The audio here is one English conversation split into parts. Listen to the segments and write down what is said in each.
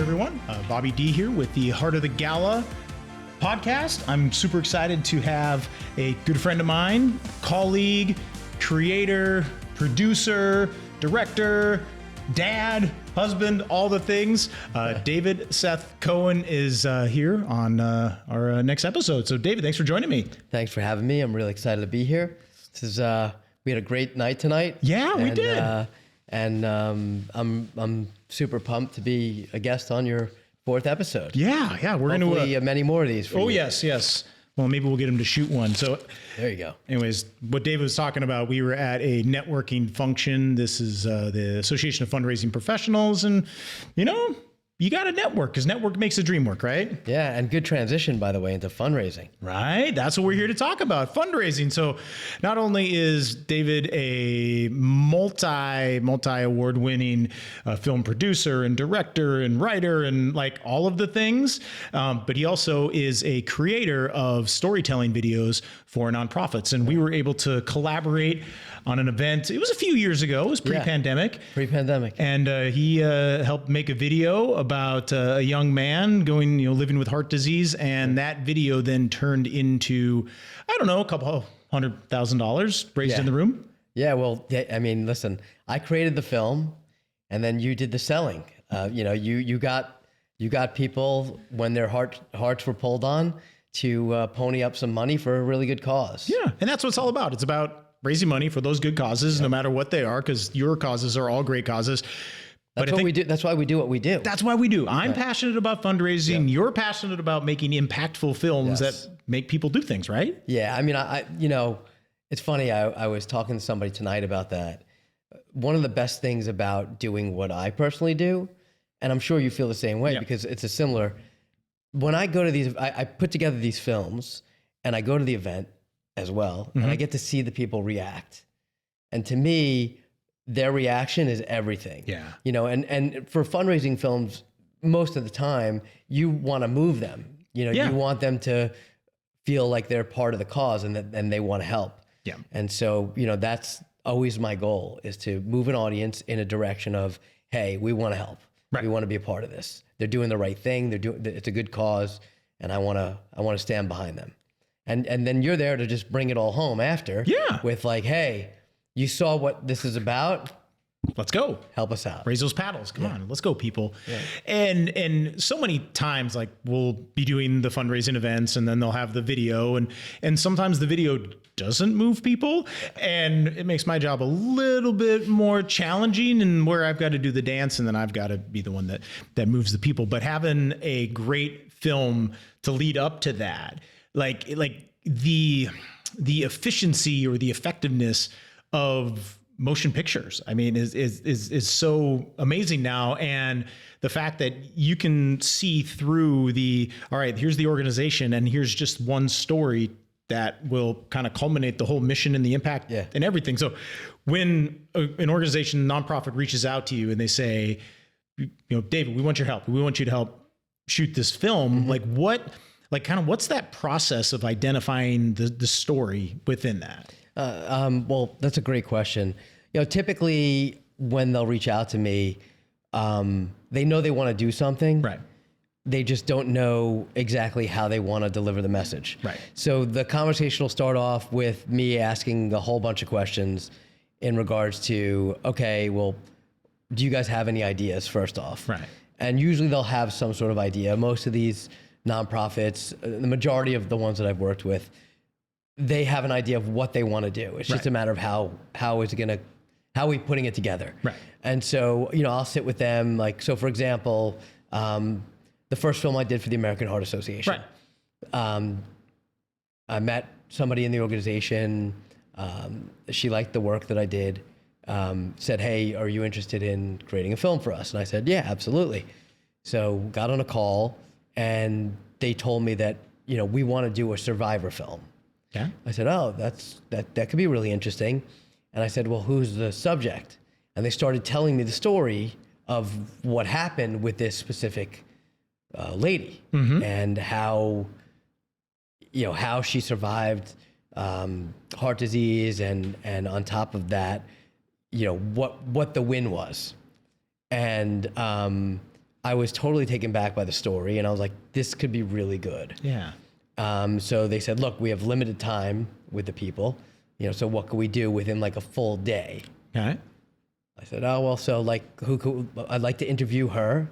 everyone. Bobby D here with the Heart of the Gala podcast. I'm super excited to have a good friend of mine, colleague, creator, producer, director, dad, husband, all the things. David Seth Cohen is here on our next episode. So David, thanks for joining me. Thanks for having me. I'm really excited to be here. This is we had a great night tonight. Yeah, we did. I'm super pumped to be a guest on your 4th episode. Yeah, we're going to many more of these. For you. Yes. Well, maybe we'll get him to shoot one. So there you go. Anyways, what David was talking about, we were at a networking function. This is the Association of Fundraising Professionals, and you got to network because network makes the dream work, right? Yeah, and good transition, by the way, into fundraising. Right. That's what we're here to talk about, fundraising. So not only is David a multi-award winning film producer and director and writer and like all of the things, but he also is a creator of storytelling videos for nonprofits. And we were able to collaborate on an event. It was a few years ago. It was pre-pandemic. Yeah, pre-pandemic. And he helped make a video about a young man living with heart disease. And that video then turned into, a couple $100,000 raised in the room. Yeah, well, I mean, listen, I created the film and then you did the selling. You got people when their hearts were pulled on to pony up some money for a really good cause. Yeah, and that's what it's all about. It's about raising money for those good causes, no matter what they are, because your causes are all great causes. That's what we do. That's why we do what we do. That's why we do. I'm passionate about fundraising. Yeah. You're passionate about making impactful films that make people do things, right? Yeah. I mean, it's funny. I was talking to somebody tonight about that. One of the best things about doing what I personally do, and I'm sure you feel the same way because it's a similar, when I go to these, I put together these films and I go to the event as well, and I get to see the people react. And to me, their reaction is everything. Yeah. And for fundraising films, most of the time, you want to move them. You want them to feel like they're part of the cause and they want to help. Yeah. And so, that's always my goal, is to move an audience in a direction of, hey, we want to help. Right. We want to be a part of this. They're doing the right thing. It's a good cause, and I want to stand behind them. And then you're there to just bring it all home after. Yeah. With like, hey, you saw what this is about. Let's go. Help us out. Raise those paddles. Come on, let's go, people. Yeah. And so many times, like, we'll be doing the fundraising events and then they'll have the video, and sometimes the video doesn't move people, and it makes my job a little bit more challenging, and where I've got to do the dance and then I've got to be the one that moves the people. But having a great film to lead up to that, like the efficiency or the effectiveness of motion pictures, I mean, is so amazing now. And the fact that you can see through all right, here's the organization and here's just one story that will kind of culminate the whole mission and the impact and everything. So when an organization, nonprofit, reaches out to you and they say, David, we want your help. We want you to help shoot this film. What's that process of identifying the story within that? Well, that's a great question. Typically when they'll reach out to me, they know they want to do something. Right. They just don't know exactly how they want to deliver the message. Right. So the conversation will start off with me asking a whole bunch of questions in regards to, okay, well, do you guys have any ideas first off? Right. And usually they'll have some sort of idea. Most of these nonprofits, the majority of the ones that I've worked with, they have an idea of what they want to do. It's just a matter of how are we putting it together? Right. And so, I'll sit with them. So for example, the first film I did for the American Heart Association. Right. I met somebody in the organization. She liked the work that I did. Said, hey, are you interested in creating a film for us? And I said, yeah, absolutely. So got on a call and they told me that, we want to do a survivor film. Yeah. I said, oh, that could be really interesting. And I said, well, who's the subject? And they started telling me the story of what happened with this specific lady and how she survived heart disease, and on top of that, what the win was. And I was totally taken back by the story, and I was like, this could be really good. Yeah. So they said, look, we have limited time with the people, so what can we do within like a full day? Okay. I said, oh, well, so like, I'd like to interview her.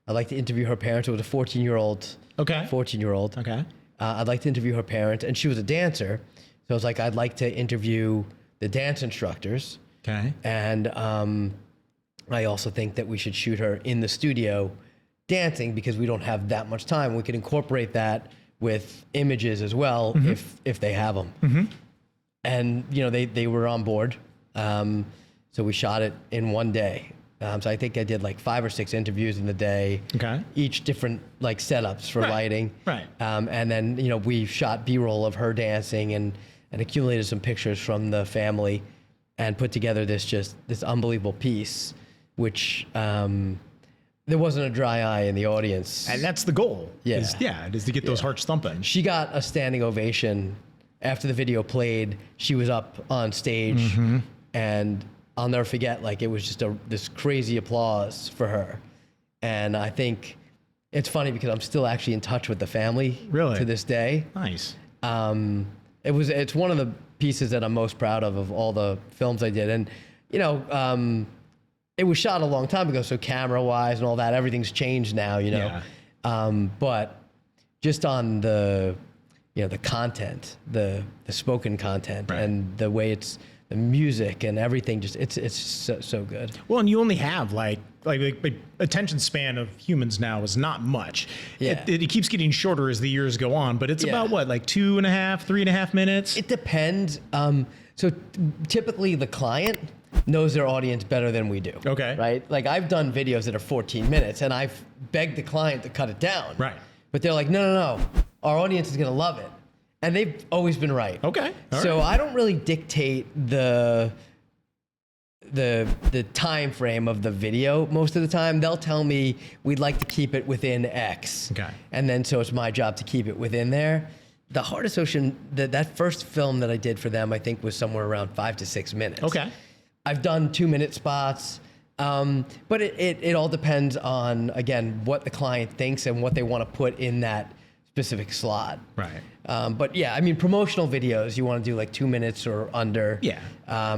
I'd like to interview her parents. It was a 14-year-old. Okay. 14-year-old. Okay. I'd like to interview her parents, and she was a dancer. So I was like, I'd like to interview the dance instructors. Okay. And I also think that we should shoot her in the studio dancing because we don't have that much time. We could incorporate that with images as well if they have them. And they were on board. So we shot it in one day. So I think I did like 5 or 6 interviews in the day. Okay. Each different like setups for lighting. Right. And then we shot B-roll of her dancing and accumulated some pictures from the family, and put together this unbelievable piece, which there wasn't a dry eye in the audience. And that's the goal. Yeah. Is to get those hearts thumping. She got a standing ovation after the video played. She was up on stage, and I'll never forget, like, it was just this crazy applause for her. And I think it's funny because I'm still actually in touch with the family to this day. Nice. It's one of the pieces that I'm most proud of all the films I did. And, it was shot a long time ago, so camera-wise and all that, everything's changed now, Yeah. But just on the content, the spoken content, and the way it's the music and everything, just it's so good. Well, and you only have like attention span of humans now is not much. Yeah. It keeps getting shorter as the years go on, but it's about what, like 2.5, 3.5 minutes? It depends. So typically the client knows their audience better than we do. Okay. Right? Like, I've done videos that are 14 minutes and I've begged the client to cut it down. Right. But they're like, no, our audience is going to love it. And they've always been right. Okay. So I don't really dictate the time frame of the video most of the time. They'll tell me we'd like to keep it within X. Okay. And then so it's my job to keep it within there. The hardest ocean, that first film that I did for them, I think was somewhere around 5 to 6 minutes. Okay. I've done 2-minute spots. But it all depends on, again, what the client thinks and what they want to put in that specific slot. Right. But yeah, I mean, promotional videos, you want to do like 2 minutes or under. Yeah.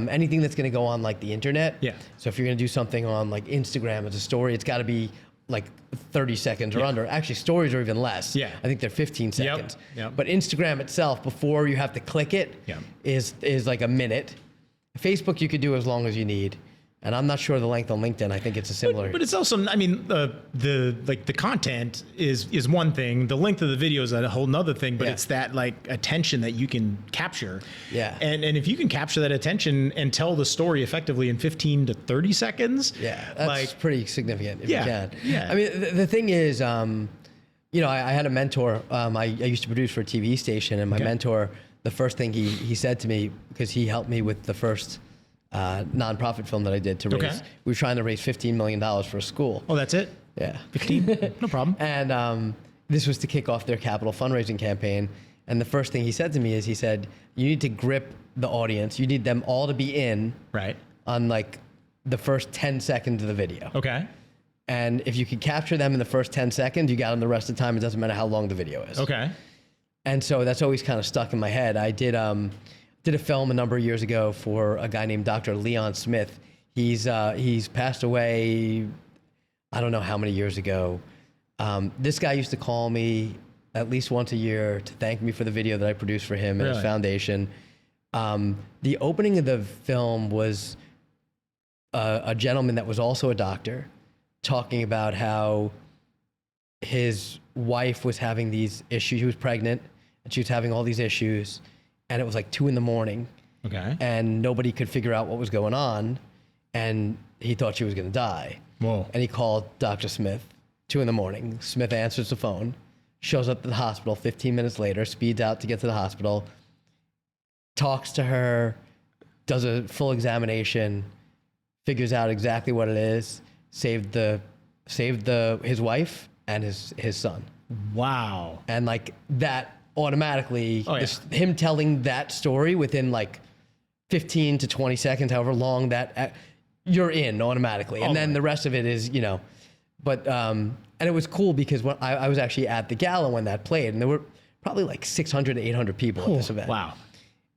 Anything that's going to go on like the internet. Yeah. So if you're going to do something on like Instagram as a story, it's got to be like 30 seconds or under. Actually, stories are even less. Yeah. I think they're 15 seconds. Yep. But Instagram itself, before you have to click it, is like a minute. Facebook, you could do as long as you need. And I'm not sure the length on LinkedIn. I think it's a similar. But it's also, I mean, the content is one thing. The length of the video is a whole nother thing. But it's that like attention that you can capture. Yeah. And if you can capture that attention and tell the story effectively in 15 to 30 seconds. Yeah, that's pretty significant if you can. Yeah. I mean, the thing is, I had a mentor. I used to produce for a TV station, and my mentor, the first thing he said to me, because he helped me with the first nonprofit film that I did to raise. Okay. We were trying to raise $15 million for a school. Oh, that's it? Yeah. 15? No problem. And this was to kick off their capital fundraising campaign. And the first thing he said to me is, he said, you need to grip the audience. You need them all to be in on like the first 10 seconds of the video. Okay. And if you can capture them in the first 10 seconds, you got them the rest of the time. It doesn't matter how long the video is. Okay. And so that's always kind of stuck in my head. I did a film a number of years ago for a guy named Dr. Leon Smith. He's passed away, I don't know how many years ago. This guy used to call me at least once a year to thank me for the video that I produced for him and his foundation. The opening of the film was a gentleman that was also a doctor talking about how his wife was having these issues. She was pregnant and she was having all these issues. And it was like 2 a.m. Okay. And nobody could figure out what was going on. And he thought she was going to die. Whoa. And he called Dr. Smith, 2 a.m. Smith answers the phone, shows up at the hospital 15 minutes later, speeds out to get to the hospital, talks to her, does a full examination, figures out exactly what it is, saved his wife and his son. Wow. And like that automatically, him telling that story within like 15 to 20 seconds, however long that, you're in automatically. And then the rest of it is, But and it was cool because when I was actually at the gala when that played, and there were probably like 600 to 800 people at this event. Wow.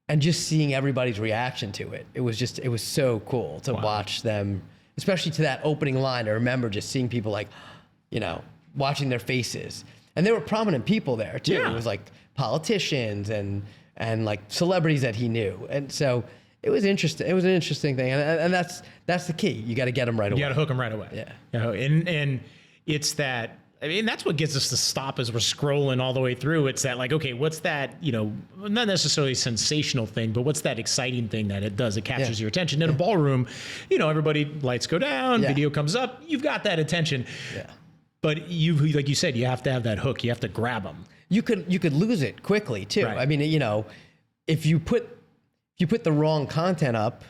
And just seeing everybody's reaction to it, it was so cool to watch them, especially to that opening line. I remember just seeing people like, you know, watching their faces. And there were prominent people there too. Yeah. It was like politicians and like celebrities that he knew. And so it was interesting. It was an interesting thing. And that's the key. You got to get them right away. You got to hook them right away. Yeah. You know, and it's that, I mean, that's what gets us to stop as we're scrolling all the way through. It's that like, okay, what's that, you know, not necessarily a sensational thing, but what's that exciting thing that it does? It captures your attention. In a ballroom, you know, everybody, lights go down, video comes up, you've got that attention. Yeah. But like you said, you have to have that hook. You have to grab them. You could lose it quickly too. Right. I mean, you know, if you put the wrong content up,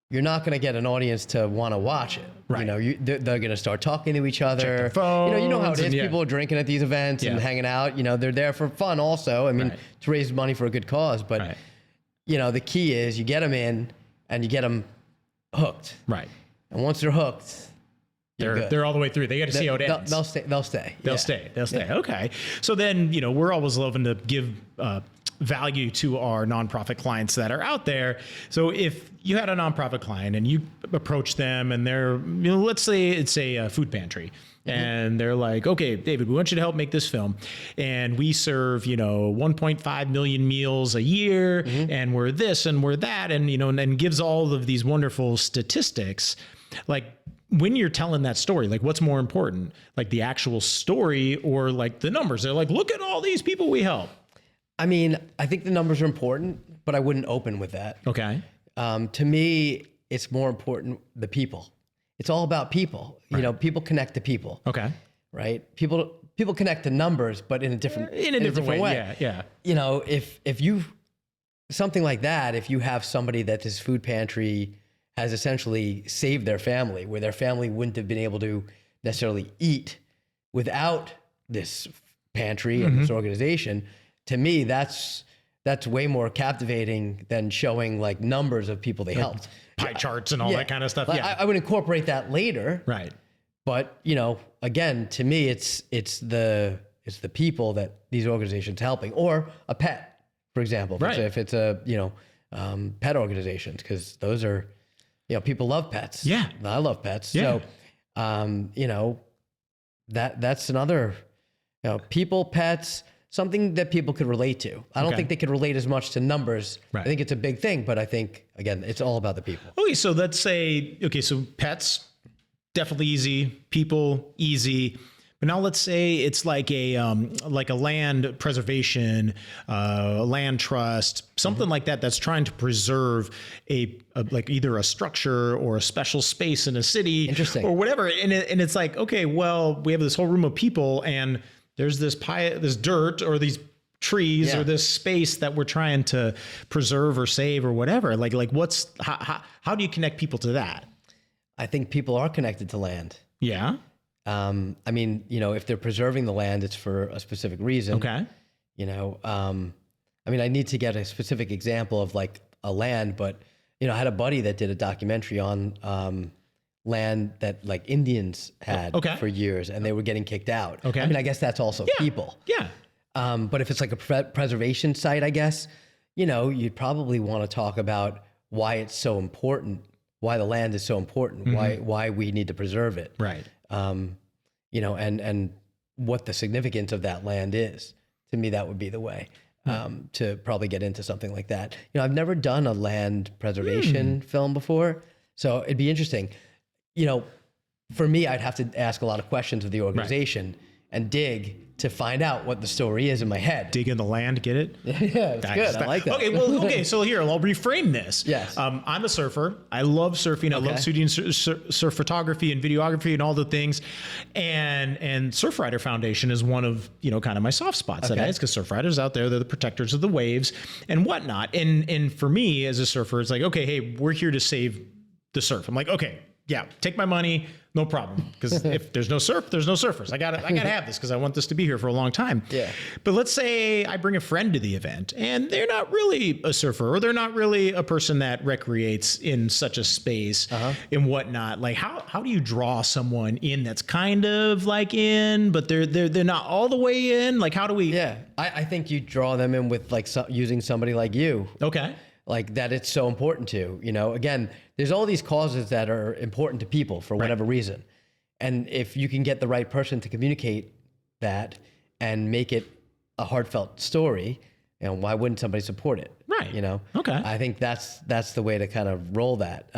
you're not going to get an audience to want to watch it. Right. You know, they're going to start talking to each other. Check their phones, you know how it is. People are drinking at these events and hanging out. You know, they're there for fun also. I mean, to raise money for a good cause. But, you know, the key is you get them in and you get them hooked. Right. And once they're hooked, they're all the way through. They got to see how it ends. They'll stay. They'll stay. Okay. So then, you know, we're always loving to give value to our nonprofit clients that are out there. So if you had a nonprofit client and you approach them and they're, you know, let's say it's a food pantry. And they're like, okay, David, we want you to help make this film. And we serve, you know, 1.5 million meals a year. And we're this and we're that. And, you know, and then gives all of these wonderful statistics. Like, when you're telling that story, like what's more important, like the actual story or like the numbers? They're like, look at all these people we help. I mean, I think the numbers are important, but I wouldn't open with that. Okay. To me, it's more important the people. It's all about people. Right. You know, people connect to people. Okay. Right. People connect to numbers, but in a different way. Yeah. You know, if you something like that, if you have somebody that this food pantry has essentially saved their family, where their family wouldn't have been able to necessarily eat without this pantry and this organization. To me, that's way more captivating than showing like numbers of people they helped. Pie charts and all that kind of stuff. Like, I would incorporate that later. Right. But, you know, again, to me, it's the people that these organizations helping, or a pet, for example. If it's a, you know, pet organizations, because those are, you know, people love pets. Yeah. I love pets. Yeah. So, you know, that's another, you know, people, pets, something that people could relate to. I don't think they could relate as much to numbers. Right. I think it's a big thing, but I think, again, it's all about the people. Okay, so let's say, so pets, definitely easy. People, easy. But now let's say it's like a land preservation, a land trust, something like that that's trying to preserve a like either a structure or a special space in a city. Interesting. Or whatever. And it's like, okay, well, we have this whole room of people and there's this dirt or these trees or this space that we're trying to preserve or save or whatever. Like how do you connect people to that? I think people are connected to land. Yeah. I mean, you know, if they're preserving the land, it's for a specific reason. Okay. You know, I mean, I need to get a specific example of like a land, but, you know, I had a buddy that did a documentary on land that like Indians had for years and they were getting kicked out. Okay. I mean, I guess that's also people. Yeah. But if it's like a preservation site, I guess, you know, you'd probably want to talk about why it's so important, why the land is so important, why we need to preserve it. Right. You know, and what the significance of that land is. To me, that would be the way to probably get into something like that. You know, I've never done a land preservation film before, so it'd be interesting. You know, for me, I'd have to ask a lot of questions of the organization and dig to find out what the story is in my head. Dig in the land, get it? Yeah, it's good. I like that. Okay, so here, I'll reframe this. Yes. I'm a surfer. I love surfing. I love shooting surf photography and videography and all the things. And Surfrider Foundation is one of, you know, kind of my soft spots. That is, because surfriders out there, they're the protectors of the waves and whatnot. And for me as a surfer, it's like, okay, hey, we're here to save the surf. I'm like, okay, yeah, take my money, no problem. Because if there's no surf, there's no surfers. I gotta have this because I want this to be here for a long time. Yeah. But let's say I bring a friend to the event and they're not really a surfer, or they're not really a person that recreates in such a space and whatnot. Like how do you draw someone in that's kind of like in, but they're not all the way in? Like how do we? Yeah, I think you draw them in with like using somebody like you. Okay. Like that it's so important to, again, there's all these causes that are important to people for whatever reason. And if you can get the right person to communicate that and make it a heartfelt story, why wouldn't somebody support it? Right. Okay. I think that's the way to kind of roll that.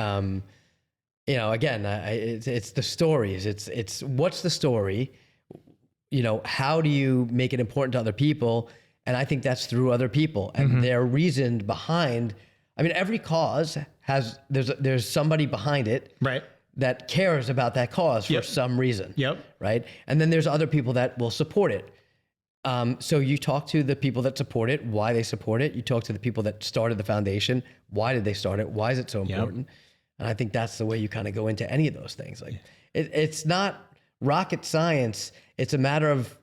Again, it's the stories. It's what's the story? How do you make it important to other people? And I think that's through other people and their reason behind. I mean, every cause there's somebody behind it, right, that cares about that cause for some reason. Yep. Right. And then there's other people that will support it. So you talk to the people that support it, why they support it. You talk to the people that started the foundation. Why did they start it? Why is it so important? And I think that's the way you kind of go into any of those things. Like it's not rocket science. It's a matter of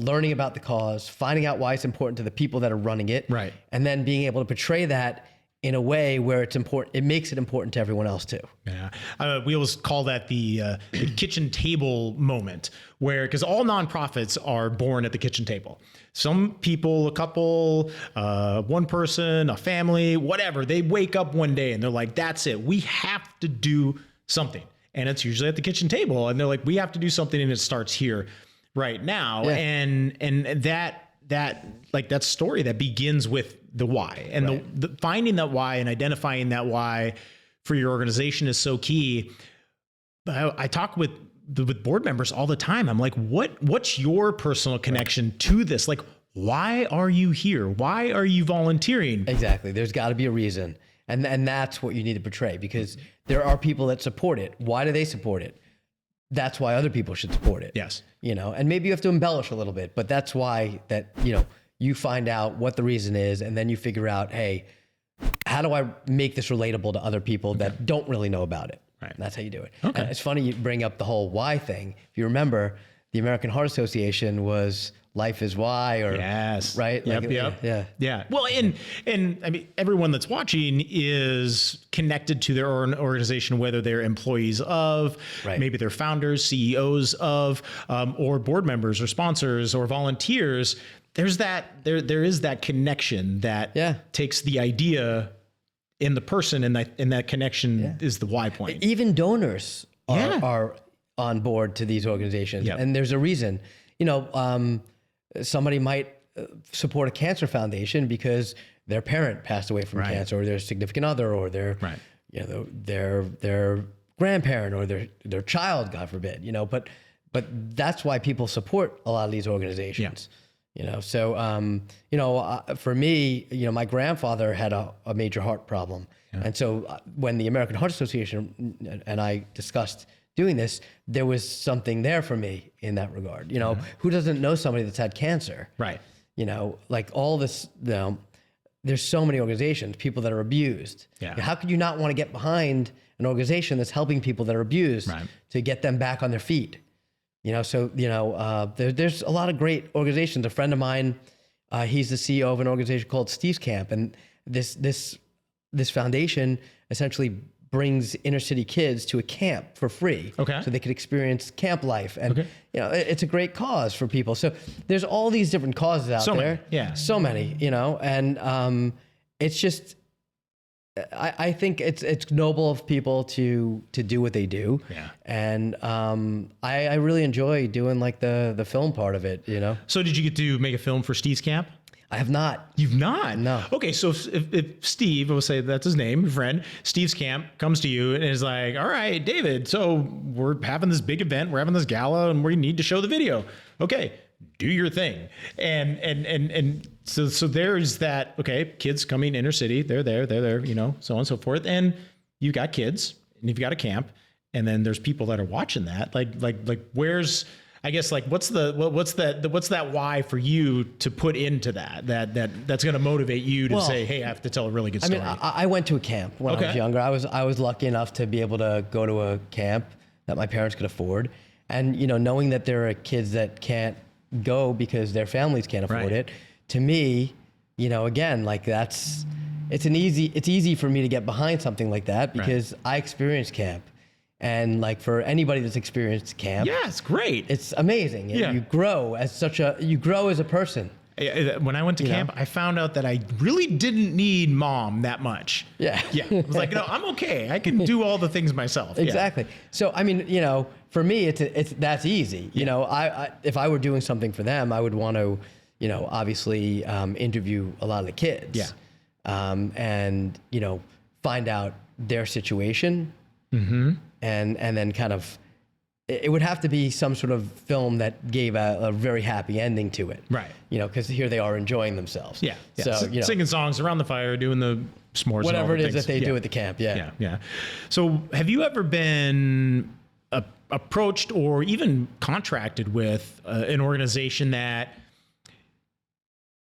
learning about the cause, finding out why it's important to the people that are running it, right, and then being able to portray that in a way where it's important. It makes it important to everyone else too. Yeah, we always call that the kitchen table moment, where because all nonprofits are born at the kitchen table. Some people, a couple, one person, a family, whatever, they wake up one day and they're like, "That's it. We have to do something," and it's usually at the kitchen table, and they're like, "We have to do something," and it starts here. Right now, and that like that story that begins with the why, and the finding that why and identifying that why for your organization is so key. I talk with board members all the time. I'm like, what's your personal connection to this? Like, why are you here? Why are you volunteering? Exactly. There's got to be a reason, and that's what you need to portray, because there are people that support it. Why do they support it? That's why other people should support it. Yes. And maybe you have to embellish a little bit, but that's why that, you find out what the reason is, and then you figure out, hey, how do I make this relatable to other people that don't really know about it? Right. And that's how you do it. Okay. And it's funny you bring up the whole why thing. If you remember, the American Heart Association was life is why, or right? Yep. Yeah. Well, and I mean, everyone that's watching is connected to their own organization, whether they're employees of, maybe they're founders, CEOs of, or board members or sponsors or volunteers. There is that connection that takes the idea in the person, and that connection is the why point. Even donors are on board to these organizations, and there's a reason. Somebody might support a cancer foundation because their parent passed away from cancer, or their significant other, or their their grandparent, or their child, God forbid. But that's why people support a lot of these organizations. So for me, my grandfather had a major heart problem, and so when the American Heart Association and I discussed doing this, there was something there for me in that regard. Who doesn't know somebody that's had cancer? Right. Like all this, there's so many organizations, people that are abused. Yeah. How could you not want to get behind an organization that's helping people that are abused to get them back on their feet? There's a lot of great organizations. A friend of mine, he's the CEO of an organization called Steve's Camp, and this foundation essentially brings inner city kids to a camp for free, so they could experience camp life, and it's a great cause for people. So there's all these different causes out there, so many, and it's just, I think it's noble of people to do what they do, and I really enjoy doing like the film part of it. So did you get to make a film for Steve's Camp? I have not. You've not? No. Okay, so if Steve, we'll say that's his name, your friend, Steve's Camp comes to you and is like, all right, David, so we're having this big event, we're having this gala, and we need to show the video. Okay, do your thing. And so there's that, okay, kids coming inner city, they're there, so on and so forth. And you've got kids, and you've got a camp, and then there's people that are watching that. Like where's, I guess like what's that why for you to put into that's going to motivate you to say, hey, I have to tell a really good story. I mean, I went to a camp when I was younger. I was lucky enough to be able to go to a camp that my parents could afford, and knowing that there are kids that can't go because their families can't afford it. To me, again, like it's easy for me to get behind something like that because I experienced camp. And like for anybody that's experienced camp, yeah, it's great. It's amazing. Yeah. You grow as a person. When I went to camp, I found out that I really didn't need mom that much. Yeah. Yeah. I was like, I'm okay. I can do all the things myself. Exactly. Yeah. So, I mean, for me, it's that's easy. I if I were doing something for them, I would want to, obviously interview a lot of the kids. Yeah. And, find out their situation. Mm-hmm. And then kind of, it would have to be some sort of film that gave a very happy ending to it. Right. Because here they are enjoying themselves. Yeah. So, singing songs around the fire, doing the s'mores. Whatever and all it is that they do at the camp. Yeah. Yeah. So have you ever been approached or even contracted with an organization that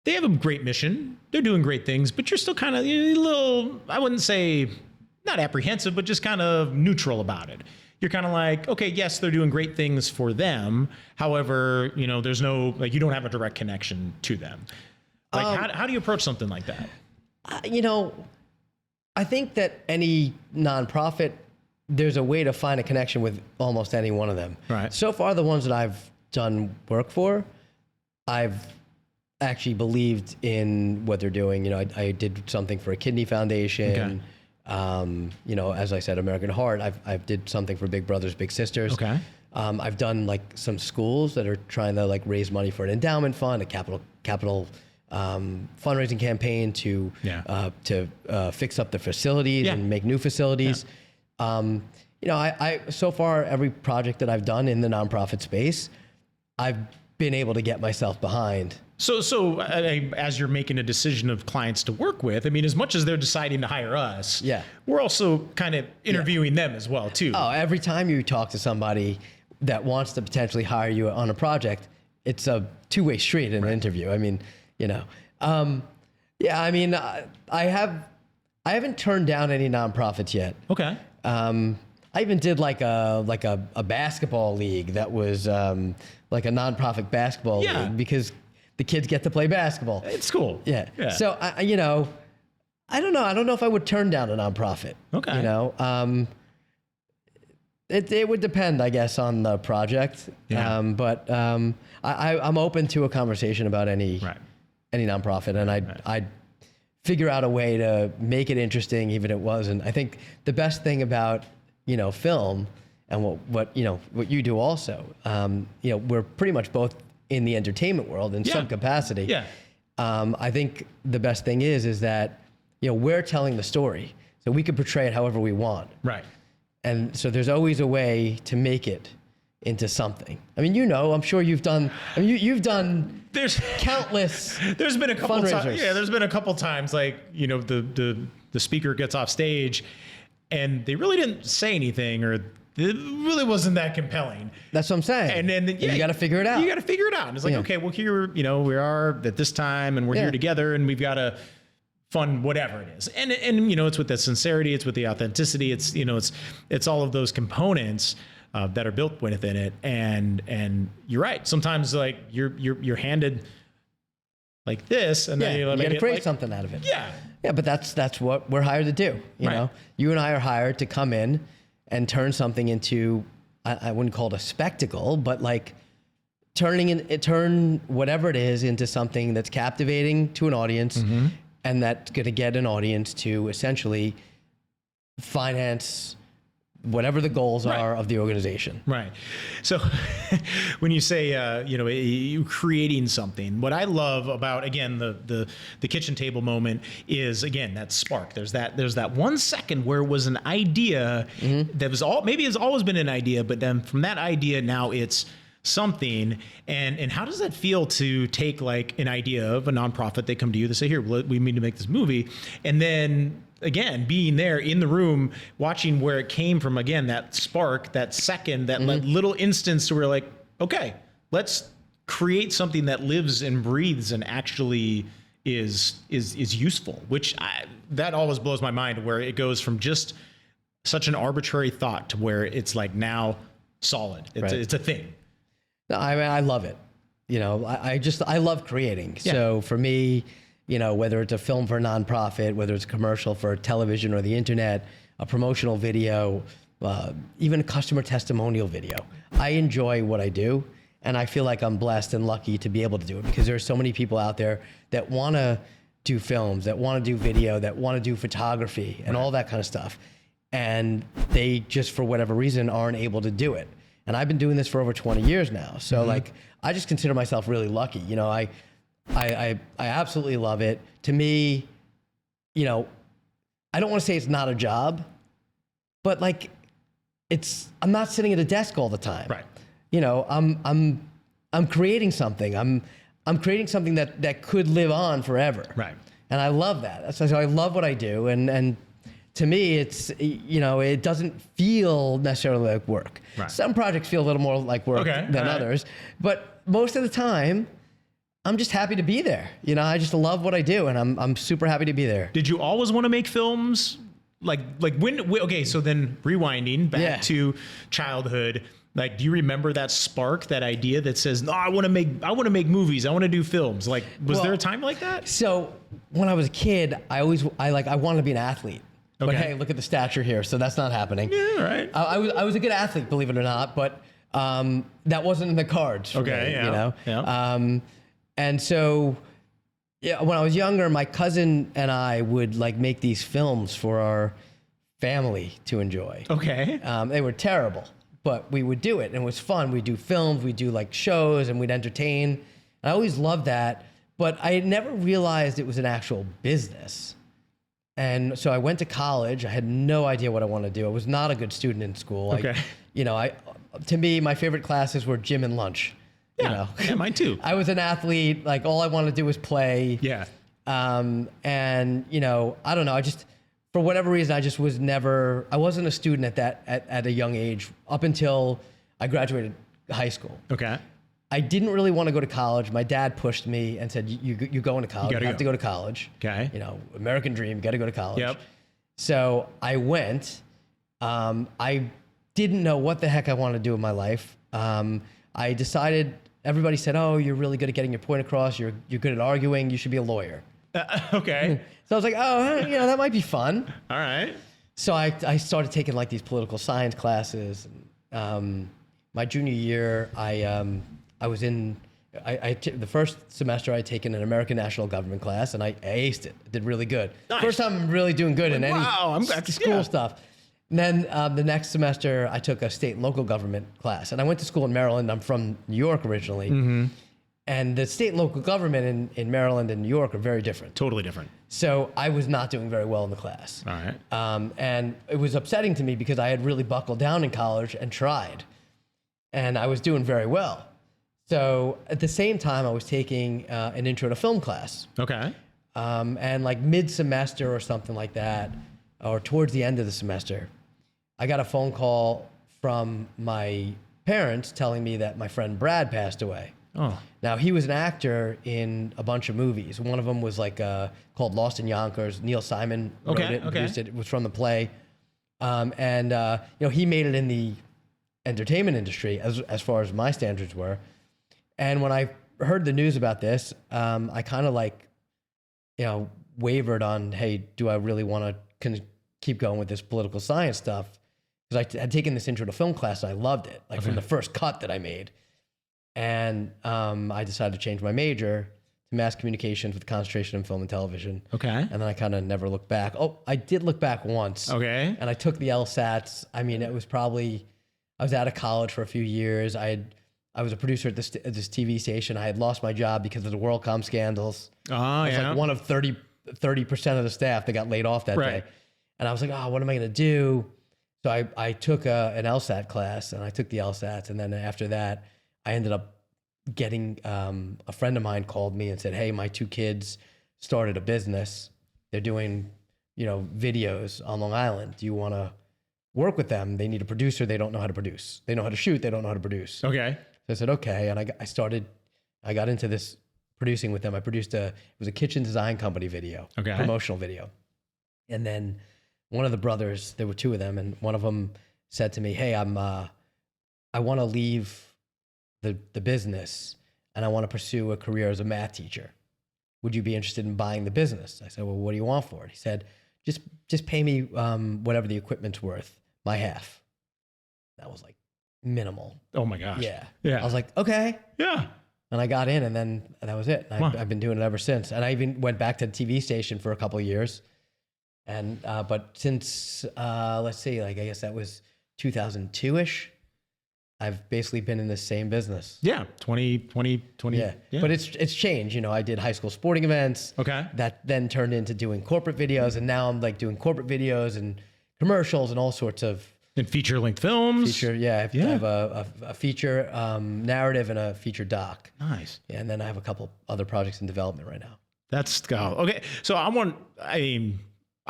they have a great mission, they're doing great things, but you're still kind of a little, I wouldn't say, not apprehensive, but just kind of neutral about it. You're kind of like, okay, yes, they're doing great things for them. However, there's no, like, you don't have a direct connection to them. Like, how do you approach something like that? I think that any nonprofit, there's a way to find a connection with almost any one of them. Right. So far, the ones that I've done work for, I've actually believed in what they're doing. I did something for a kidney foundation. Okay. As I said, American Heart, I've did something for Big Brothers Big Sisters. Okay. I've done like some schools that are trying to like raise money for an endowment fund, a capital fundraising campaign to fix up the facilities and make new facilities. I so far every project that I've done in the nonprofit space, I've been able to get myself behind. So as you're making a decision of clients to work with, I mean, as much as they're deciding to hire us, we're also kind of interviewing them as well, too. Oh, every time you talk to somebody that wants to potentially hire you on a project, it's a two-way street in an interview. I mean, I haven't turned down any nonprofits yet. Okay. I even did like a basketball league that was like a nonprofit basketball league because the kids get to play basketball. It's cool. Yeah. So I don't know. I don't know if I would turn down a nonprofit. Okay. It would depend, I guess, on the project. Yeah. But I'm open to a conversation about any nonprofit, and I'd figure out a way to make it interesting, even if it wasn't. I think the best thing about film and what you do also, we're pretty much both in the entertainment world in some capacity. Yeah. I think the best thing is that we're telling the story, so we can portray it however we want. Right. And so there's always a way to make it into something. I mean, I'm sure you've done. I mean, you've done. There's countless. There's been a couple fundraisers. times. Yeah, there's been a couple times like the speaker gets off stage, and they really didn't say anything, or it really wasn't that compelling. That's what I'm saying. And then you got to figure it out. You got to figure it out. And it's like, okay, well here, we are at this time, and we're here together, and we've got to fund whatever it is. And it's with the sincerity, it's with the authenticity, it's all of those components that are built within it. And you're right. Sometimes like you're handed like this, and then you got to create something out of it. Yeah. Yeah, but that's what we're hired to do. You know, you and I are hired to come in and turn something into, I wouldn't call it a spectacle, but like turn whatever it is into something that's captivating to an audience, and that's going to get an audience to essentially finance whatever the goals are of the organization. Right. So when you say, you creating something, what I love about, again, the kitchen table moment is, again, that spark. There's that 1 second where it was an idea that was maybe it's always been an idea, but then from that idea, now it's something. And how does that feel to take like an idea of a nonprofit? They come to you, they say, here, we need to make this movie. And then again, being there in the room, watching where it came from, again, that spark, that second, that little instance where like, okay, let's create something that lives and breathes and actually is useful, that always blows my mind, where it goes from just such an arbitrary thought to where it's like now solid. It's a thing. No, I mean, I love it. You know, I love creating. Yeah. So for me, you know, whether it's a film for a nonprofit, whether it's a commercial for television or the internet, a promotional video, even a customer testimonial video, I enjoy what I do. And I feel like I'm blessed and lucky to be able to do it, because there's so many people out there that want to do films, that want to do video, that want to do photography and all that kind of stuff. And they just, for whatever reason, aren't able to do it. And I've been doing this for over 20 years now. So like, I just consider myself really lucky. You know, I absolutely love it. To me, you know, I don't want to say it's not a job, but like, I'm not sitting at a desk all the time. Right. You know, I'm creating something. I'm creating something that could live on forever. Right. And I love that. So I love what I do. And to me, it's, you know, it doesn't feel necessarily like work. Right. Some projects feel a little more like work than others, but most of the time, I'm just happy to be there. You know, I just love what I do, and I'm super happy to be there. Did you always want to make films? Like when? Okay, so then rewinding back to childhood. Like, do you remember that spark, that idea that says, "No, I want to make movies. I want to do films." Like, was there a time like that? So when I was a kid, I wanted to be an athlete. But hey, look at the stature here, so that's not happening. Yeah, right. I was a good athlete, believe it or not, but that wasn't in the cards for me, yeah. You know? Yeah. And so, yeah, when I was younger, my cousin and I would like make these films for our family to enjoy. Okay. They were terrible, but we would do it, and it was fun. We'd do films, we'd do like shows, and we'd entertain. And I always loved that, but I never realized it was an actual business. And so I went to college. I had no idea what I wanted to do. I was not a good student in school. Okay. To me, my favorite classes were gym and lunch. Yeah, you know? Yeah, mine too. I was an athlete. Like, all I wanted to do was play. Yeah. And you know, I don't know. I just, for whatever reason, I wasn't a student at a young age up until I graduated high school. Okay. I didn't really want to go to college. My dad pushed me and said, "You're going to college. You have to go to college. Okay. You know, American dream. Got to go to college." Yep. So I went. I didn't know what the heck I wanted to do in my life. I decided. Everybody said, "Oh, you're really good at getting your point across. You're good at arguing. You should be a lawyer." Okay. So I was like, "Oh, you know, that might be fun." All right. So I started taking like these political science classes. My junior year, I was in, the first semester I had taken an American National Government class, and I aced it. I did really good. Nice. First time I'm really doing good in any school stuff. And then the next semester I took a state and local government class, and I went to school in Maryland. I'm from New York originally. Mm-hmm. And the state and local government in Maryland and New York are very different. Totally different. So I was not doing very well in the class. All right. And it was upsetting to me because I had really buckled down in college and tried, and I was doing very well. So at the same time, I was taking an intro to film class. Okay. And like mid-semester or something like that, or towards the end of the semester, I got a phone call from my parents telling me that my friend Brad passed away. Oh. Now, he was an actor in a bunch of movies. One of them was like called Lost in Yonkers. Neil Simon wrote it, produced it. It was from the play. You know, he made it in the entertainment industry as far as my standards were. And when I heard the news about this, I kind of like, you know, wavered on, hey, do I really want to keep going with this political science stuff? Because I had taken this intro to film class and I loved it, like from the first cut that I made. And I decided to change my major to mass communications with concentration in film and television. Okay. And then I kind of never looked back. Oh, I did look back once. Okay. And I took the LSATs. I mean, it was probably, I was out of college for a few years. I was a producer at this TV station. I had lost my job because of the WorldCom scandals. I was like one of 30% of the staff that got laid off that day. And I was like, oh, what am I going to do? So I took an LSAT class, and I took the LSATs. And then after that, I ended up getting, a friend of mine called me and said, hey, my two kids started a business. They're doing, you know, videos on Long Island. Do you want to work with them? They need a producer. They don't know how to produce. They know how to shoot. They don't know how to produce. Okay. So I said, okay. And I got into this producing with them. It was a kitchen design company video, promotional video. And then one of the brothers, there were two of them, and one of them said to me, hey, I want to leave the business and I want to pursue a career as a math teacher. Would you be interested in buying the business? I said, well, what do you want for it? He said, just pay me whatever the equipment's worth, my half. That was like minimal. Oh my gosh. Yeah. Yeah. I was like, okay. Yeah. And I got in, and then that was it. And I've been doing it ever since. And I even went back to the TV station for a couple of years. And but since let's see, like I guess that was 2002-ish, I've basically been in the same business. Yeah, 20. Yeah. But it's changed. You know, I did high school sporting events. Okay. That then turned into doing corporate videos, and now I'm like doing corporate videos and commercials and all sorts of. And feature-length films. I have a feature narrative and a feature doc. Nice. Yeah, and then I have a couple other projects in development right now. That's okay. So I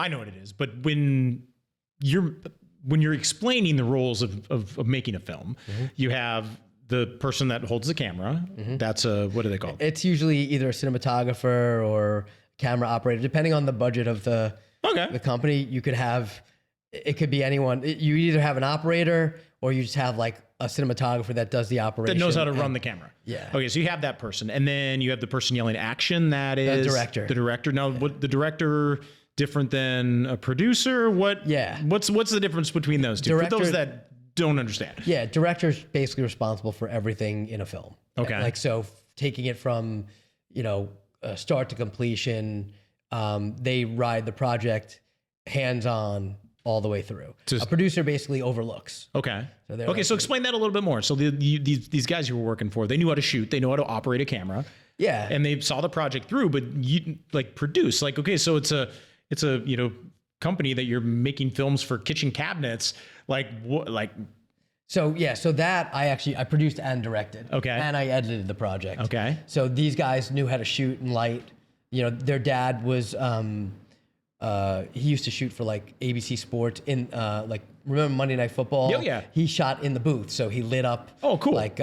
know what it is, but when you're explaining the roles of making a film, you have the person that holds the camera. That's what are they called? It's usually either a cinematographer or camera operator, depending on the budget of the company. You could have. It could be anyone. You either have an operator or you just have like a cinematographer that does the operation. That knows how to run the camera. Yeah. Okay, so you have that person. And then you have the person yelling action. That is the director. The director. Now, what the director different than a producer? What's the difference between those two? For those that don't understand. Yeah, director's basically responsible for everything in a film. Okay. Like so taking it from, start to completion, they ride the project hands-on all the way through. A producer basically overlooks. Okay. So explain that a little bit more. So these guys you were working for, they knew how to shoot, they know how to operate a camera. Yeah. And they saw the project through, but you like produce. Like, okay, so it's a company that you're making films for kitchen cabinets. Like what So that I produced and directed. Okay. And I edited the project. Okay. So these guys knew how to shoot and light. Their dad was he used to shoot for like ABC Sports in remember Monday Night Football? Oh, yeah. He shot in the booth, so he lit up. Oh, cool. Like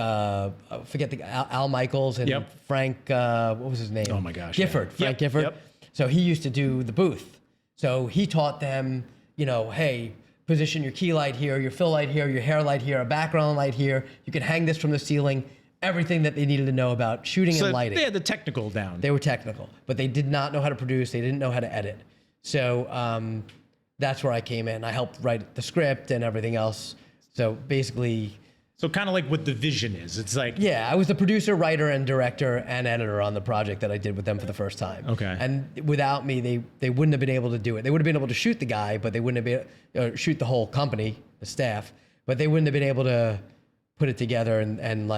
forget the Al Michaels and Frank. What was his name? Oh my gosh. Gifford. Yeah. Frank Gifford. Yep. So he used to do the booth. So he taught them, hey, position your key light here, your fill light here, your hair light here, a background light here. You can hang this from the ceiling. Everything that they needed to know about shooting and lighting. They had the technical down. They were technical, but they did not know how to produce. They didn't know how to edit. So that's where I came in. I helped write the script and everything else. So basically... So kind of like what the vision is. It's like... Yeah, I was the producer, writer, and director and editor on the project that I did with them for the first time. Okay. And without me, they wouldn't have been able to do it. They would have been able to shoot the guy, but they wouldn't have been... shoot the whole company, the staff, but they wouldn't have been able to put it together and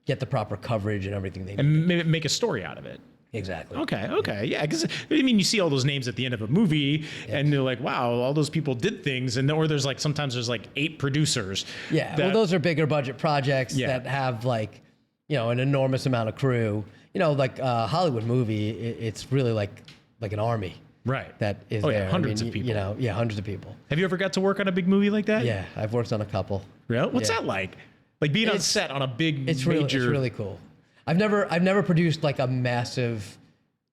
get the proper coverage and everything they need. And make a story out of it. Exactly. Okay. Yeah, because you see all those names at the end of a movie, and you're like, wow, all those people did things, or sometimes there's like 8 producers. Yeah. Well, those are bigger budget projects that have like, an enormous amount of crew. Like a Hollywood movie, it's really like an army. Right. That is there. Yeah, hundreds of people. Hundreds of people. Have you ever got to work on a big movie like that? Yeah, I've worked on a couple. Really? What's that like? Like being on set on a big It's major... really cool. I've never produced like a massive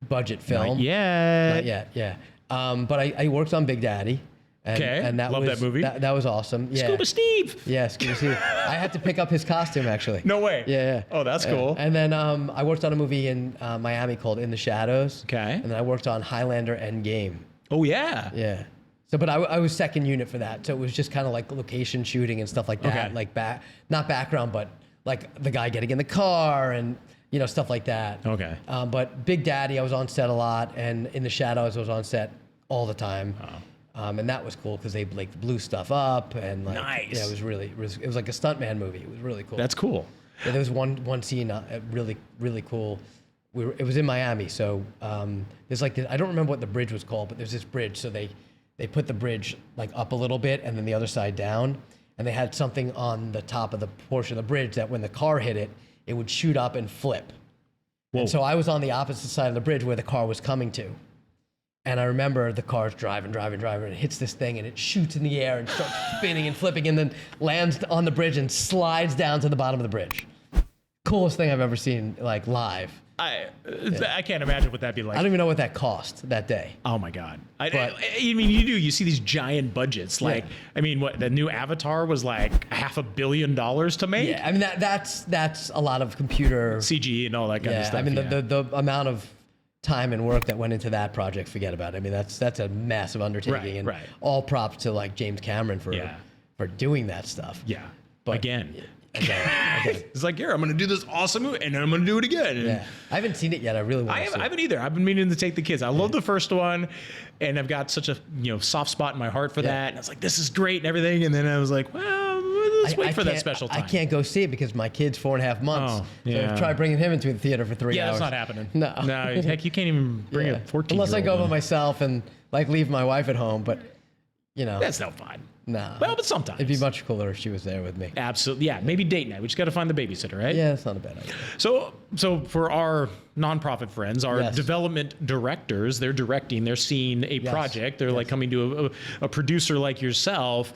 budget film. Not yet. Not yet, yeah. But I worked on Big Daddy. And that Love was, that movie. That was awesome. Yeah. Scuba Steve. Yeah, Scuba Steve. I had to pick up his costume actually. No way. Yeah. Oh, that's cool. And then I worked on a movie in Miami called In the Shadows. Okay. And then I worked on Highlander Endgame. Oh yeah. Yeah. So, but I was second unit for that. So it was just kind of like location shooting and stuff like that. Okay. Like not background, but like the guy getting in the car and stuff like that. Okay. But Big Daddy, I was on set a lot, and In the Shadows, I was on set all the time. Oh. And that was cool because they like blew stuff up and like nice. Yeah, it was like a stuntman movie. It was really cool. That's cool. Yeah, there was one scene really cool. It was in Miami, so there's like I don't remember what the bridge was called, but there's this bridge. So they put the bridge like up a little bit and then the other side down, and they had something on the top of the portion of the bridge that when the car hit it, it would shoot up and flip. Whoa. And so I was on the opposite side of the bridge where the car was coming to. And I remember the car's driving, and it hits this thing, and it shoots in the air and starts spinning and flipping, and then lands on the bridge and slides down to the bottom of the bridge. Coolest thing I've ever seen, like, live. I can't imagine what that'd be like. I don't even know what that cost that day. Oh my God. I mean, you see these giant budgets. Like, I mean, what, the new Avatar was like $500 million to make? Yeah, I mean, that's a lot of computer... CG and all that kind of stuff. I mean, the amount of time and work that went into that project, forget about it. I mean, that's a massive undertaking. And all props to, like, James Cameron for doing that stuff. Yeah. But Again. Okay. It's like, here, I'm going to do this awesome movie, and then I'm going to do it again. Yeah. I haven't seen it yet. I really want to see it. I haven't either. I've been meaning to take the kids. I love the first one, and I've got such a soft spot in my heart for that. And I was like, this is great and everything. And then I was like, well, let's wait for that special time. I can't go see it because my kid's 4.5 months. Oh, yeah. So try bringing him into the theater for 3 hours. Yeah, that's not happening. No. Heck, you can't even bring a 14-year-old. Unless I go by myself and, like, leave my wife at home. But, that's no fun. No. Well, but sometimes. It'd be much cooler if she was there with me. Absolutely. Yeah, maybe date night. We just got to find the babysitter, right? Yeah, that's not a bad idea. So for our nonprofit friends, our development directors, they're directing, they're seeing a project. They're like coming to a producer like yourself.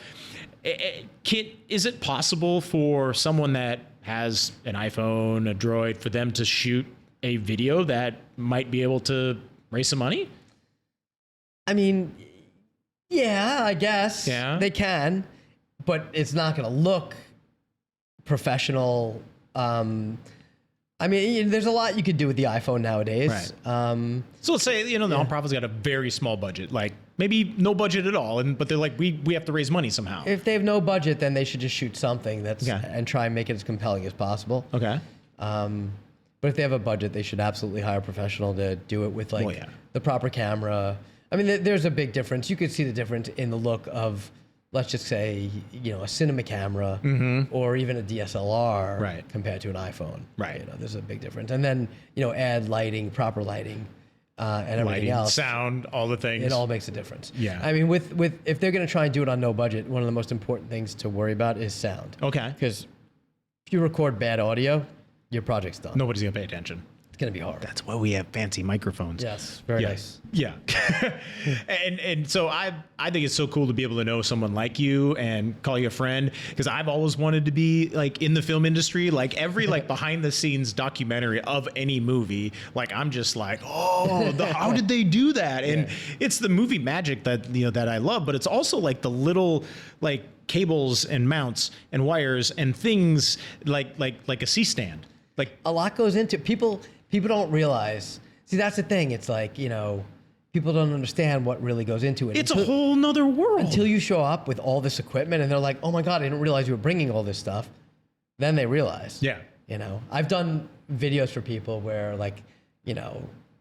Is it possible for someone that has an iPhone, a Droid, for them to shoot a video that might be able to raise some money? I mean... yeah, I guess. Yeah. They can, but it's not going to look professional. I mean, there's a lot you could do with the iPhone nowadays. Right. So let's say, the nonprofit's got a very small budget, like maybe no budget at all, but they're like, we have to raise money somehow. If they have no budget, then they should just shoot something and try and make it as compelling as possible. Okay. But if they have a budget, they should absolutely hire a professional to do it with the proper camera. I mean, there's a big difference. You could see the difference in the look of, let's just say, a cinema camera or even a DSLR compared to an iPhone. Right. There's a big difference. And then, add lighting, proper lighting, and everything else. Sound, all the things. It all makes a difference. Yeah. I mean, if they're going to try and do it on no budget, one of the most important things to worry about is sound. Okay. Because if you record bad audio, your project's done. Nobody's going to pay attention. Going to be hard. That's why we have fancy microphones. Yes, very nice. Yeah. and so I think it's so cool to be able to know someone like you and call you a friend, because I've always wanted to be like in the film industry, like every like behind the scenes documentary of any movie. Like I'm just like, how did they do that? And it's the movie magic that that I love, but it's also like the little like cables and mounts and wires and things like a C-stand. Like a lot goes into people don't realize. See, that's the thing. It's like, people don't understand what really goes into it. It's a whole nother world. Until you show up with all this equipment and they're like, oh my God, I didn't realize you were bringing all this stuff. Then they realize. Yeah. I've done videos for people where like,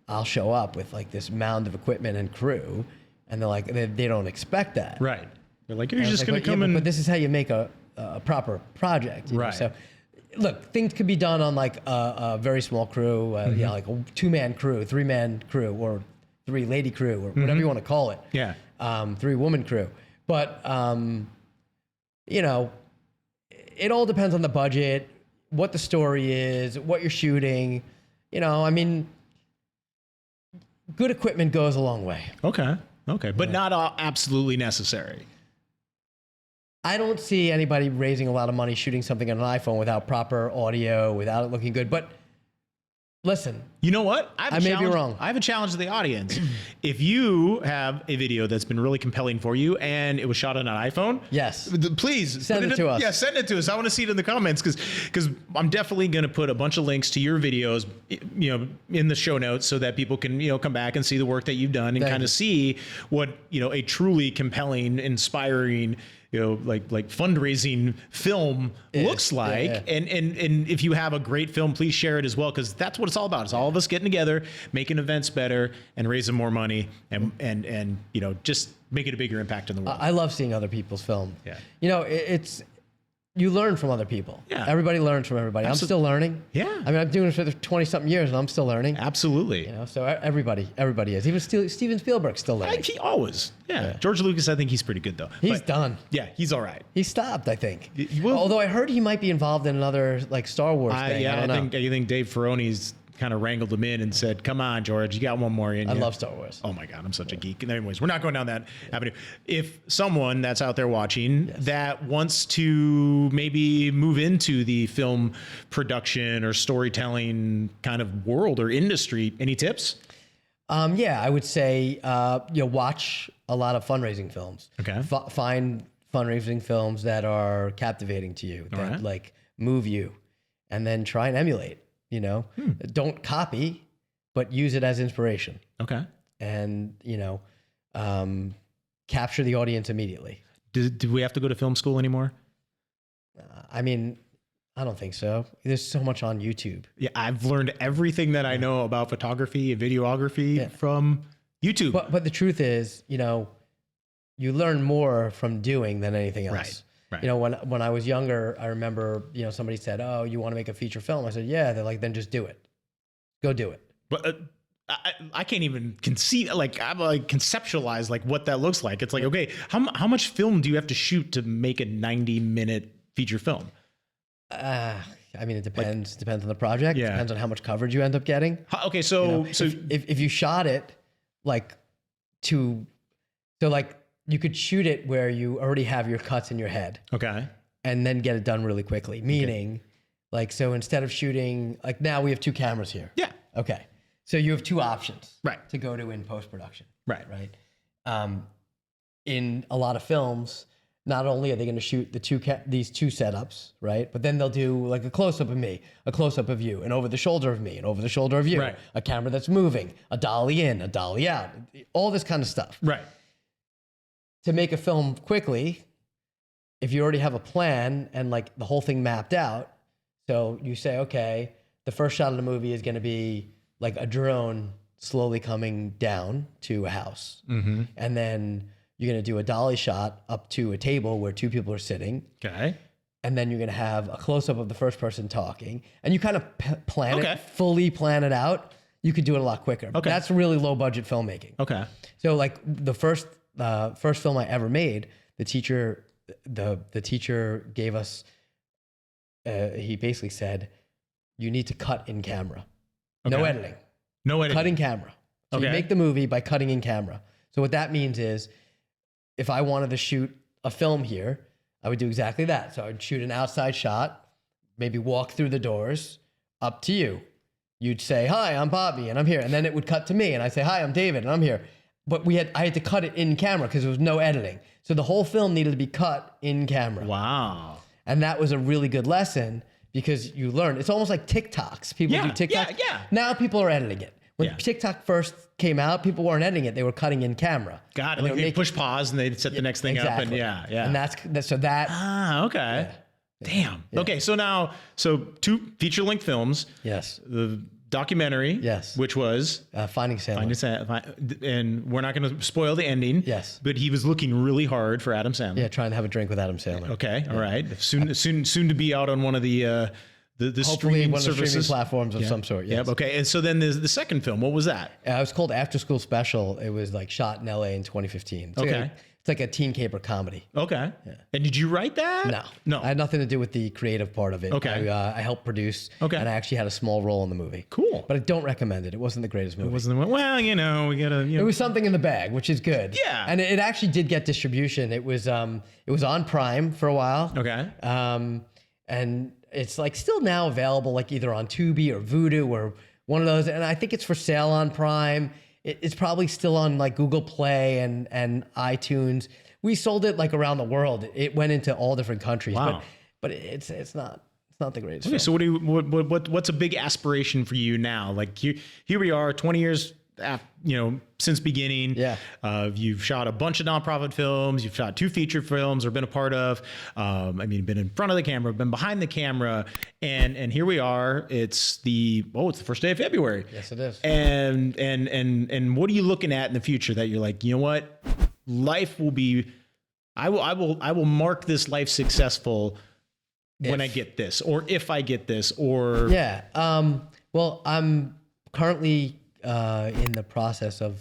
I'll show up with like this mound of equipment and crew, and they're like, they don't expect that. Right. They're like, you're just going to come in. But this is how you make a proper project. Right. So, look, things could be done on like a very small crew, like a 2-man crew, 3-man crew, or 3-lady crew, or whatever you want to call it. Yeah. 3-woman crew. But, it all depends on the budget, what the story is, what you're shooting. I mean, good equipment goes a long way. Okay. But not absolutely necessary. I don't see anybody raising a lot of money shooting something on an iPhone without proper audio, without it looking good. But listen. You know what? I may be wrong. I have a challenge to the audience. If you have a video that's been really compelling for you and it was shot on an iPhone, yes, please send it to us. Yeah, send it to us. I want to see it in the comments because I'm definitely going to put a bunch of links to your videos, in the show notes so that people can, come back and see the work that you've done and kind of see what, a truly compelling, inspiring, like fundraising film looks like. Yeah. And if you have a great film, please share it as well, because that's what it's all about. It's all of us getting together, making events better and raising more money and just making a bigger impact in the world. I love seeing other people's film. Yeah. It's you learn from other people. Yeah. Everybody learns from everybody. I'm still learning. Yeah. I mean, I'm doing this for 20-something years and I'm still learning. Absolutely. So everybody is. Even Steven Spielberg's still learning. He always. Yeah. George Lucas, I think he's pretty good though. He's done. Yeah, he's all right. He stopped, I think. Although I heard he might be involved in another like Star Wars thing. Yeah, I think Dave Filoni's kind of wrangled him in and said, "Come on, George, you got one more in you." I love Star Wars. Oh my God, I'm such a geek. And anyways, we're not going down that avenue. If someone that's out there watching that wants to maybe move into the film production or storytelling kind of world or industry, any tips? Yeah, I would say watch a lot of fundraising films. Okay. Find fundraising films that are captivating to you, that like move you, and then try and emulate. Don't copy, but use it as inspiration. Okay. And capture the audience immediately. Do we have to go to film school anymore? I mean, I don't think so. There's so much on YouTube. Yeah, I've learned everything that I know about photography and videography from YouTube. But the truth is, you learn more from doing than anything else. Right. When I was younger, I remember, somebody said, "Oh, you want to make a feature film?" I said, "Yeah." They're like, "Then just do it. Go do it." But I can't even conceive, conceptualize like what that looks like. It's like, okay, how much film do you have to shoot to make a 90-minute feature film? I mean, it depends. Depends on the project. Yeah. Depends on how much coverage you end up getting. Okay, so if you shot it you could shoot it where you already have your cuts in your head. Okay. And then get it done really quickly. Meaning, so instead of shooting, now we have 2 cameras here. Yeah. Okay. So you have 2 options. Right. To go to in post-production. Right. In a lot of films, not only are they going to shoot these 2 setups, right? But then they'll do like a close-up of me, a close-up of you, and over the shoulder of me, and over the shoulder of you. Right. A camera that's moving, a dolly in, a dolly out, all this kind of stuff. Right. To make a film quickly, if you already have a plan and the whole thing mapped out, so you say, okay, the first shot of the movie is going to be like a drone slowly coming down to a house. Mm-hmm. And then you're going to do a dolly shot up to a table where 2 people are sitting. Okay. And then you're going to have a close-up of the first person talking. And you kind of fully plan it out. You could do it a lot quicker. Okay. That's really low-budget filmmaking. Okay. So the first film I ever made, the teacher gave us, he basically said, you need to cut in camera. Okay. No editing. No editing. Cut in camera. So you make the movie by cutting in camera. So what that means is, if I wanted to shoot a film here, I would do exactly that. So I'd shoot an outside shot, maybe walk through the doors, up to you. You'd say, "Hi, I'm Bobby, and I'm here." And then it would cut to me, and I'd say, "Hi, I'm David, and I'm here." But I had to cut it in camera because there was no editing. So the whole film needed to be cut in camera. Wow. And that was a really good lesson because you learn. It's almost like TikToks. People do TikTok. Yeah. Now people are editing it. When Yeah. TikTok first came out, people weren't editing it. They were cutting in camera. Got it. And Like they'd push pause and they'd set the next thing up. And yeah. And that's so that. Ah, okay. Damn. Yeah. Okay. So 2 feature-length films. Yes. The documentary. Yes. Which was Finding Sandler. and we're not going to spoil the ending. Yes. But he was looking really hard for Adam Sandler. Yeah, trying to have a drink with Adam Sandler. Okay. All right. Soon to be out on one of the Hopefully streaming one of the services. streaming platforms of some sort. Yes. Yep. Okay. And so then the second film, what was that? It was called After School Special. It was shot in LA in 2015. It's like a teen caper comedy. Okay. Yeah. And did you write that? No. I had nothing to do with the creative part of it. Okay. I helped produce. Okay. And I actually had a small role in the movie. Cool. But I don't recommend it. It wasn't the greatest movie. It wasn't. Well, we gotta. It was something in the bag, which is good. Yeah. And it actually did get distribution. It was on Prime for a while. Okay. And it's still now available either on Tubi or Vudu or one of those. And I think it's for sale on Prime. It's probably still on Google Play and iTunes. We sold it around the world. It went into all different countries. Wow. But it's not the greatest. Okay. Film. So what's a big aspiration for you now? Here we are, 20 years since beginning. Yeah. You've shot a bunch of nonprofit films. You've shot 2 feature films or been a part of. Been in front of the camera, been behind the camera, and here we are. It's the first day of February. Yes, it is. And what are you looking at in the future that you're like, you know what, life will be. I will mark this life successful when I get this, or if I get this, or yeah. Well, I'm currently in the process of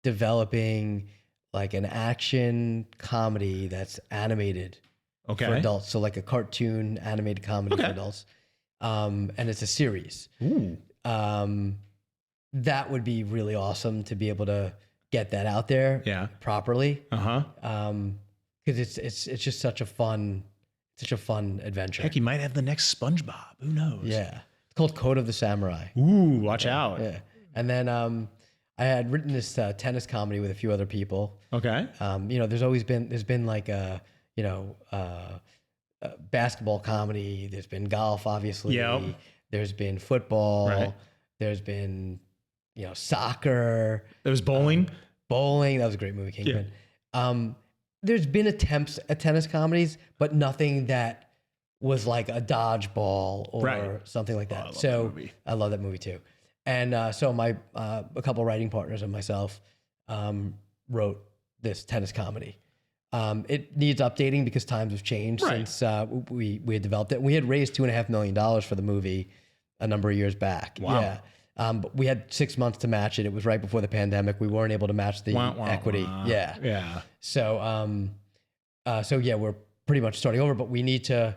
developing an action comedy that's animated for adults. So a cartoon animated comedy for adults. And it's a series. Ooh. that would be really awesome to be able to get that out there properly. Because it's just such a fun adventure. Heck, you might have the next SpongeBob. Who knows? Yeah. It's called Code of the Samurai. Ooh, watch out. Yeah. And then I had written this tennis comedy with a few other people. Okay. There's been like a basketball comedy. There's been golf, obviously. Yep. There's been football. Right. There's been, soccer. There was bowling. Bowling. That was a great movie, Kingpin. Yeah. There's been attempts at tennis comedies, but nothing that was like a dodgeball or something like that. I love that movie too. And so my a couple writing partners and myself wrote this tennis comedy. It needs updating because times have changed since we had developed it. We had raised $2.5 million for the movie a number of years back. Wow. Yeah. But we had 6 months to match it. It was right before the pandemic. We weren't able to match the equity. Yeah. Yeah. So, we're pretty much starting over, but we need to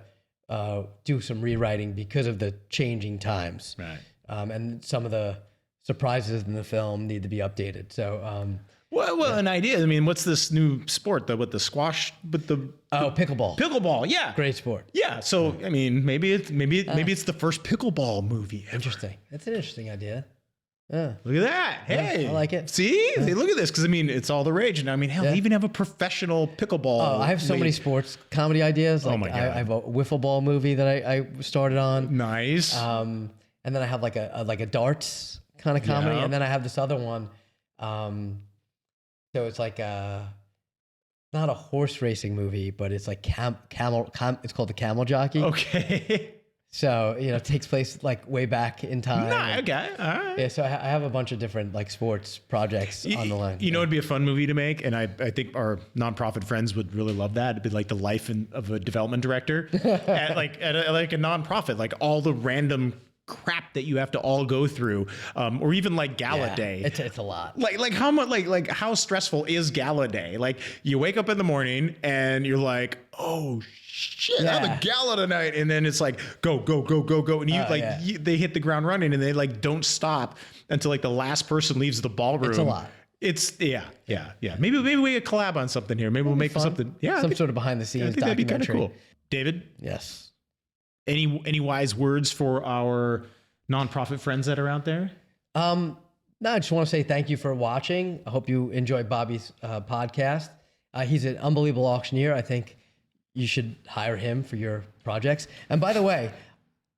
do some rewriting because of the changing times. Right. And some of the surprises in the film need to be updated. So, an idea. I mean, what's this new sport? With the squash, pickleball. Pickleball, yeah, great sport. Yeah. So, I mean, maybe it's the first pickleball movie ever. Interesting. That's an interesting idea. Yeah. Look at that. Hey, I like it. See, look at this. Because I mean, it's all the rage. And I mean, hell, they even have a professional pickleball. Oh, I have so many sports comedy ideas. Like, my God. I have a wiffle ball movie that I started on. Nice. And then I have like a darts kind of comedy, and then I have this other one. So it's like not a horse racing movie, but it's like camel. It's called The Camel Jockey. Okay. So it takes place like way back in time. Okay. All right. Yeah. So I have a bunch of different like sports projects on the line. It'd be a fun movie to make, and I think our nonprofit friends would really love that. It'd be like the life of a development director at a nonprofit, like all the random crap that you have to all go through, or even like Gala Day. It's a lot. Like how much like how stressful is Gala Day? Like you wake up in the morning and you're like, oh shit, I have a gala tonight, and then it's like go, and they hit the ground running, and they like don't stop until like the last person leaves the ballroom. It's a lot. It's yeah. Maybe we could collab on something here. Maybe we'll make something. Yeah, some sort of behind the scenes. I think that'd be kind of cool. David. Yes. Any wise words for our nonprofit friends that are out there? No, I just want to say thank you for watching. I hope you enjoyed Bobby's podcast. He's an unbelievable auctioneer. I think you should hire him for your projects. And by the way,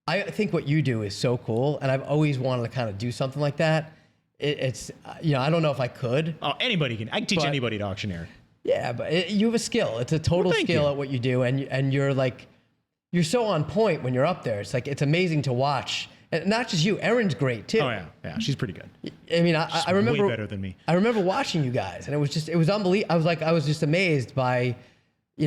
I think what you do is so cool, and I've always wanted to kind of do something like that. It's I don't know if I could. Oh, anybody can. I can teach anybody to auctioneer. Yeah, but you have a skill. It's a total skill at what you do, and you're like. You're so on point when you're up there. It's like, it's amazing to watch. And not just you, Erin's great too. Oh yeah, she's pretty good. I mean, I remember way better than me. I remember watching you guys, and it was unbelievable. I was just amazed by,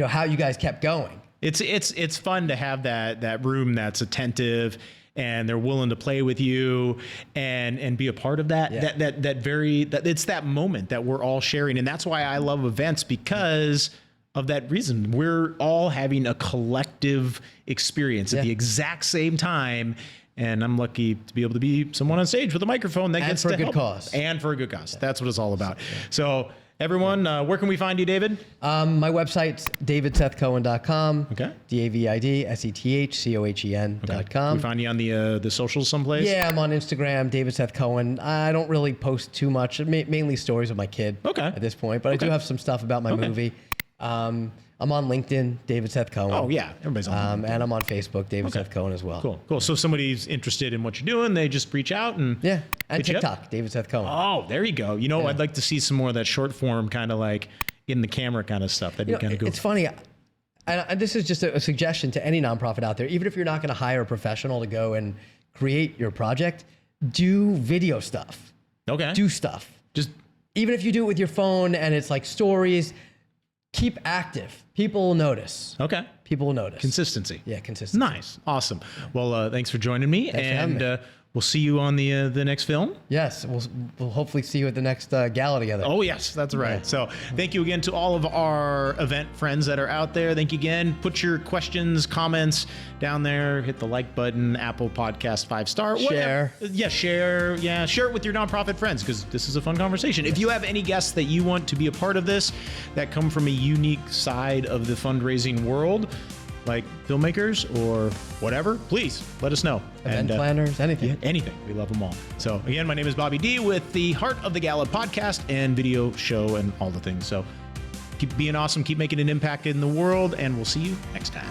how you guys kept going. It's fun to have that room that's attentive, and they're willing to play with you and be a part of that. Yeah. That it's that moment that we're all sharing, and that's why I love events, because of that reason. We're all having a collective experience at the exact same time. And I'm lucky to be able to be someone on stage with a microphone that gets to help. And for a good cause. That's what it's all about. So everyone, where can we find you, David? My website's davidsethcohen.com. Okay. DavidSethCohen.com. Okay. Can we find you on the socials someplace? Yeah, I'm on Instagram, David Seth Cohen. I don't really post too much, mainly stories of my kid at this point, but I do have some stuff about my movie. I'm on LinkedIn, David Seth Cohen. Oh yeah, everybody's on. And I'm on Facebook, David Seth Cohen as well. Cool. So if somebody's interested in what you're doing, they just reach out and and TikTok, David Seth Cohen. Oh, there you go. I'd like to see some more of that short form, kind of like in the camera kind of stuff. That'd be kind of cool. It's funny. And this is just a suggestion to any nonprofit out there. Even if you're not going to hire a professional to go and create your project, do video stuff. Okay. Do stuff. Just even if you do it with your phone and it's like stories. Keep active. People will notice. Okay. People will notice. Consistency. Yeah, consistency. Nice. Awesome. Well, thanks for joining me. Thanks for having me. we'll see you on the next film. Yes, we'll hopefully see you at the next gala together. Oh, yes, that's right. Yeah. So thank you again to all of our event friends that are out there. Thank you again. Put your questions, comments down there. Hit the like button, Apple Podcast 5-star. Share. Yeah, share. Yeah, share it with your nonprofit friends because this is a fun conversation. If you have any guests that you want to be a part of this that come from a unique side of the fundraising world, like filmmakers or whatever, please let us know. Event planners, anything. Yeah, anything. We love them all. So again, my name is Bobby D with the Heart of the Gala podcast and video show and all the things. So keep being awesome, keep making an impact in the world, and we'll see you next time.